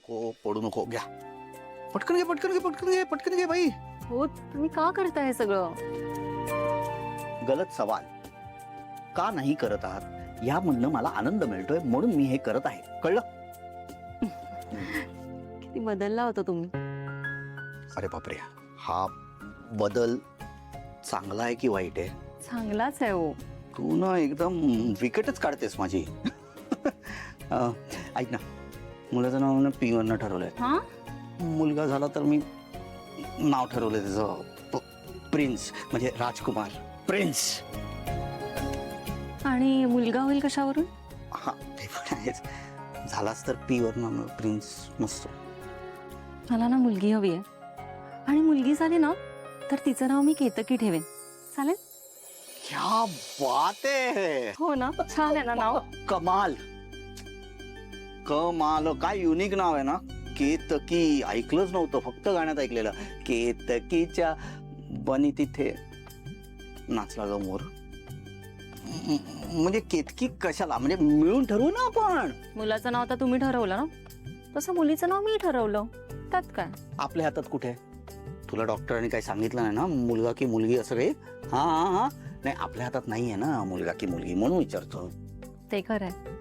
नको पडू नको. घ्या पटकन घे पटकन घे पटकन घे पटकन घे बाई. हो तुम्ही का करताय हे सगळं? गलत सवाल. का नाही करत आहात यामधनं मला आनंद मिळतोय म्हणून मी हे करत आहे. कळलं? किती बदलला होता तुम्ही. अरे बापरे, हा बदल चांगला आहे की वाईट आहे? चांगलाच आहे हो. तू ना एकदम विकेटच काढतेस माझी. ऐक ना, मुलाचं नाव ना पी वरनं ठरवलंय. हा मुलगा झाला तर मी नाव ठरवलंय त्याचं प्रिन्स, म्हणजे राजकुमार प्रिन्स. आणि मुलगा होईल कशावरून? हा ते पण आहेच. झालाच तर पी वरनं प्रिन्स. मस्त. मला ना मुलगी हवी आहे आणि मुलगी झाली ना तर तिचं नाव मी केतकी ठेवेन. चालेल? क्या बात आहे. हो ना, छान आहे ना नाव. कमाल कमाल. काय युनिक नाव आहे ना, केतकी. ऐकलंच नव्हतं, फक्त गाण्यात ऐकलेलं. केतकीच्या बनी तिथे नाचला ग मोर. म्हणजे केतकी कशाला, म्हणजे मिळून ठरवू ना आपण. मुलाचं नाव आता तुम्ही ठरवलं ना, तसं मुलीचं नाव मी ठरवलं. त्यात काय? आपल्या हातात कुठे? तुला डॉक्टरांनी काही सांगितलं नाही ना, मुलगा की मुलगी असं काही? हा हा हा नाही, आपल्या हातात नाहीये ना मुलगा की मुलगी, म्हणून विचारतो. ते खरं आहे.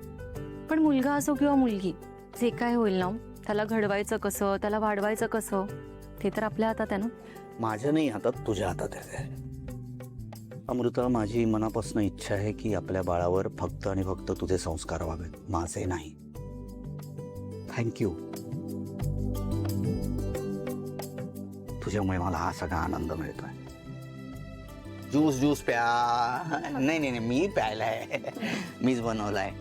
पण मुलगा असो किंवा मुलगी, जे काय होईल ना, त्याला घडवायचं कसं, त्याला वाढवायचं कसं, ते तर आपल्या हातात आहे ना. माझ्या नाही हातात, तुझ्या हातात आहे. अमृता, माझी मनापासून इच्छा आहे की आपल्या बाळावर फक्त आणि फक्त तुझे संस्कार व्हावेत, माझे नाही. थँक्यू. तुझ्यामुळे मला हा सगळा आनंद मिळतोय. ज्यूस ज्यूस प्या. नाही नाही नाही, मी प्यायलाय, मीच बनवलाय.